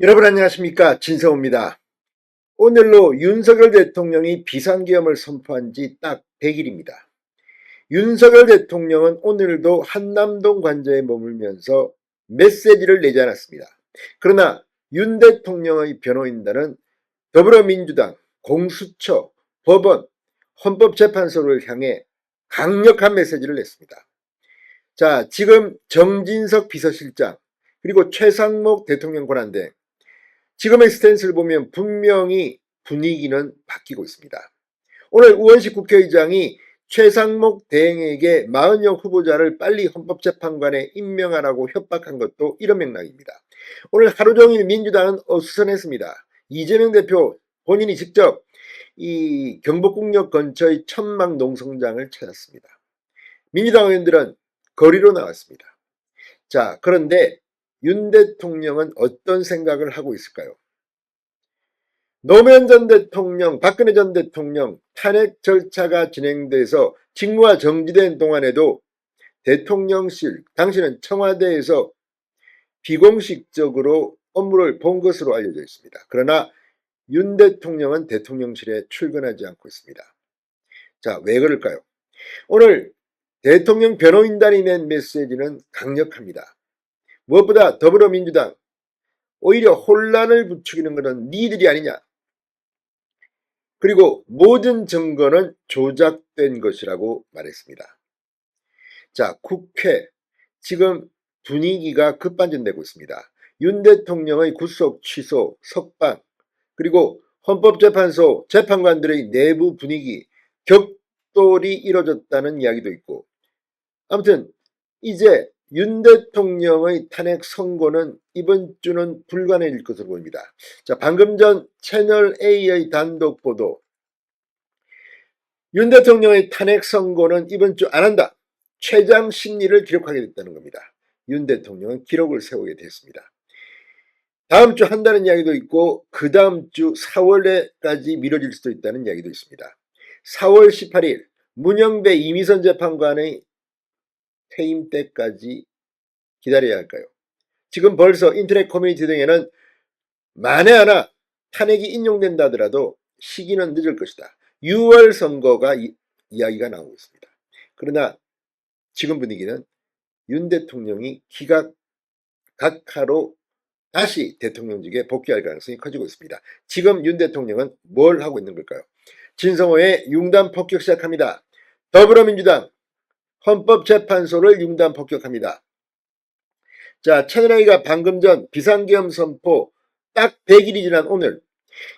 여러분 안녕하십니까, 진성호입니다. 오늘로 윤석열 대통령이 비상계엄을 선포한 지 딱 100일입니다. 윤석열 대통령은 오늘도 한남동 관저에 머물면서 메시지를 내지 않았습니다. 그러나 윤 대통령의 변호인단은 더불어민주당, 공수처, 법원, 헌법재판소를 향해 강력한 메시지를 냈습니다. 자, 지금 정진석 비서실장 그리고 최상목 대통령 권한대행, 지금의 스탠스를 보면 분명히 분위기는 바뀌고 있습니다. 오늘 우원식 국회의장이 최상목 대행에게 마은영 후보자를 빨리 헌법재판관에 임명하라고 협박한 것도 이런 맥락입니다. 오늘 하루 종일 민주당은 어수선했습니다. 이재명 대표 본인이 직접 이 경복궁역 근처의 천막 농성장을 찾았습니다. 민주당 의원들은 거리로 나왔습니다. 자, 그런데 윤 대통령은 어떤 생각을 하고 있을까요? 노무현 전 대통령, 박근혜 전 대통령 탄핵 절차가 진행돼서 직무가 정지된 동안에도 대통령실, 당시는 청와대에서 비공식적으로 업무를 본 것으로 알려져 있습니다. 그러나 윤 대통령은 대통령실에 출근하지 않고 있습니다. 자, 왜 그럴까요? 오늘 대통령 변호인단이 낸 메시지는 강력합니다. 무엇보다 더불어민주당, 오히려 혼란을 부추기는 것은 니들이 아니냐. 그리고 모든 증거는 조작된 것이라고 말했습니다. 자, 국회 지금 분위기가 급반전되고 있습니다. 윤 대통령의 구속 취소, 석방, 그리고 헌법재판소 재판관들의 내부 분위기 격돌이 이뤄졌다는 이야기도 있고, 아무튼 이제 윤 대통령의 탄핵 선고는 이번 주는 불가능해질 것으로 보입니다. 자, 방금 전 채널A의 단독 보도, 윤 대통령의 탄핵 선고는 이번 주 안 한다. 최장 심리를 기록하게 됐다는 겁니다. 윤 대통령은 기록을 세우게 됐습니다. 다음 주 한다는 이야기도 있고 그 다음 주 4월에까지 미뤄질 수도 있다는 이야기도 있습니다. 4월 18일 문영배 이미선 재판관의 퇴임 때까지 기다려야 할까요? 지금 벌써 인터넷 커뮤니티 등에는 만에 하나 탄핵이 인용된다 하더라도 시기는 늦을 것이다. 6월 선거가 이야기가 나오고 있습니다. 그러나 지금 분위기는 윤 대통령이 기각하로 다시 대통령직에 복귀할 가능성이 커지고 있습니다. 지금 윤 대통령은 뭘 하고 있는 걸까요? 진성호의 융단 폭격 시작합니다. 더불어민주당 헌법재판소를 융단 폭격합니다. 자, 채널A가 방금 전 비상계엄 선포 딱 100일이 지난 오늘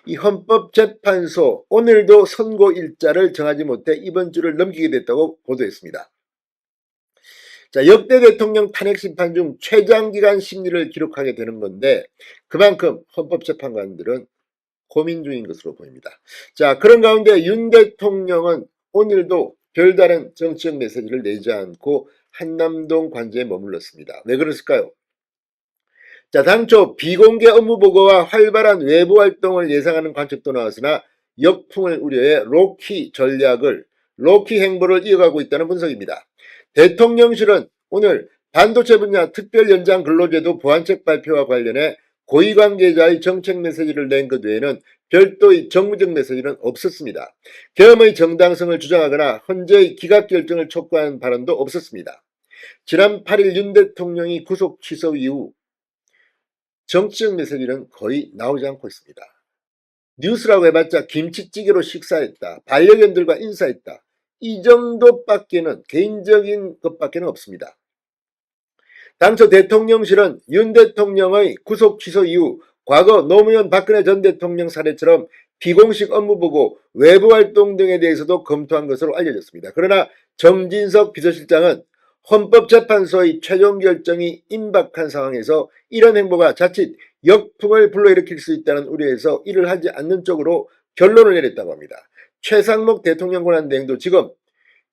이 헌법재판소 오늘도 선고 일자를 정하지 못해 이번 주를 넘기게 됐다고 보도했습니다. 자, 역대 대통령 탄핵 심판 중 최장기간 심리를 기록하게 되는 건데 그만큼 헌법재판관들은 고민 중인 것으로 보입니다. 자, 그런 가운데 윤 대통령은 오늘도 별다른 정치적 메시지를 내지 않고 한남동 관저에 머물렀습니다. 왜 그랬을까요? 자, 당초 비공개 업무 보고와 활발한 외부 활동을 예상하는 관측도 나왔으나 역풍을 우려해 로키 행보를 이어가고 있다는 분석입니다. 대통령실은 오늘 반도체 분야 특별연장 근로제도 보완책 발표와 관련해 고위 관계자의 정책 메시지를 낸 것 외에는 별도의 정무적 메시지는 없었습니다. 계엄의 정당성을 주장하거나 헌재의 기각 결정을 촉구하는 발언도 없었습니다. 지난 8일 윤 대통령이 구속 취소 이후 정치적 메시지는 거의 나오지 않고 있습니다. 뉴스라고 해봤자 김치찌개로 식사했다, 반려견들과 인사했다, 이 정도밖에는 개인적인 것밖에는 없습니다. 당초 대통령실은 윤 대통령의 구속 취소 이후 과거 노무현 박근혜 전 대통령 사례처럼 비공식 업무보고 외부활동 등에 대해서도 검토한 것으로 알려졌습니다. 그러나 정진석 비서실장은 헌법재판소의 최종 결정이 임박한 상황에서 이런 행보가 자칫 역풍을 불러일으킬 수 있다는 우려에서 이를 하지 않는 쪽으로 결론을 내렸다고 합니다. 최상목 대통령 권한대행도 지금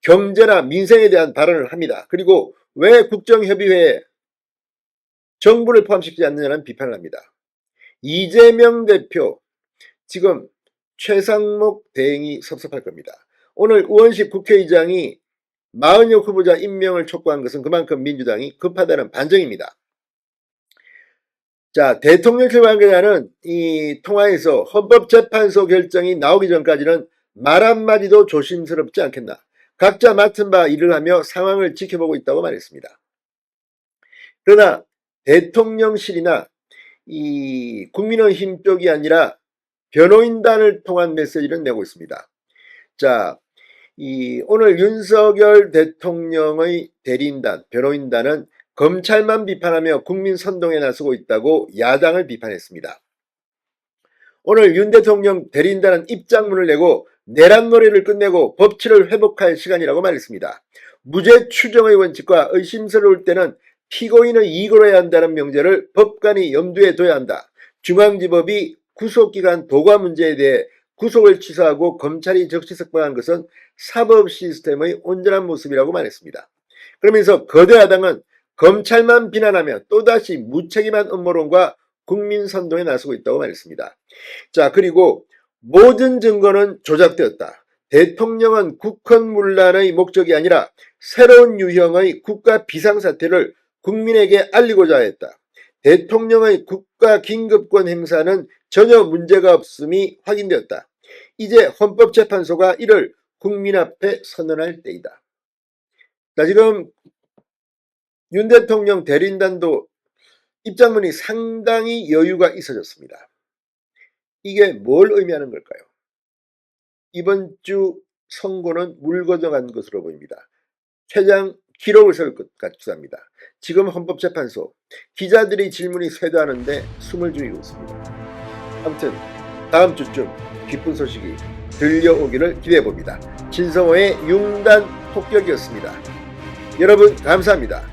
경제나 민생에 대한 발언을 합니다. 그리고 왜 국정협의회에 정부를 포함시키지 않느냐는 비판을 합니다. 이재명 대표, 지금 최상목 대행이 섭섭할 겁니다. 오늘 우원식 국회의장이 마은영 후보자 임명을 촉구한 것은 그만큼 민주당이 급하다는 반증입니다. 자, 대통령실 관계자는 이 통화에서 헌법재판소 결정이 나오기 전까지는 말 한마디도 조심스럽지 않겠나. 각자 맡은 바 일을 하며 상황을 지켜보고 있다고 말했습니다. 그러나 대통령실이나 이 국민의힘 쪽이 아니라 변호인단을 통한 메시지를 내고 있습니다. 자, 오늘 윤석열 대통령의 대리인단, 변호인단은 검찰만 비판하며 국민 선동에 나서고 있다고 야당을 비판했습니다. 오늘 윤 대통령 대리인단은 입장문을 내고 내란 놀이를 끝내고 법치를 회복할 시간이라고 말했습니다. 무죄 추정의 원칙과 의심스러울 때는 피고인의 이익으로 해야 한다는 명제를 법관이 염두에 둬야 한다. 중앙지법이 구속기간 도과 문제에 대해 구속을 취소하고 검찰이 적시 석방한 것은 사법 시스템의 온전한 모습이라고 말했습니다. 그러면서 거대 야당은 검찰만 비난하며 또다시 무책임한 음모론과 국민 선동에 나서고 있다고 말했습니다. 자, 그리고 모든 증거는 조작되었다. 대통령은 국헌문란의 목적이 아니라 새로운 유형의 국가 비상사태를 국민에게 알리고자 했다. 대통령의 국가 긴급권 행사는 전혀 문제가 없음이 확인되었다. 이제 헌법재판소가 이를 국민 앞에 선언할 때이다. 자, 지금 윤 대통령 대리인단도 입장문이 상당히 여유가 있어졌습니다. 이게 뭘 의미하는 걸까요? 이번 주 선고는 물 건너간 것으로 보입니다. 최장 기록을 세울 것 같습니다. 지금 헌법재판소 기자들이 질문이 쇄도하는데 숨을 죽이고 있습니다. 아무튼 다음 주쯤 기쁜 소식이 들려오기를 기대해봅니다. 진성호의 융단 폭격이었습니다. 여러분 감사합니다.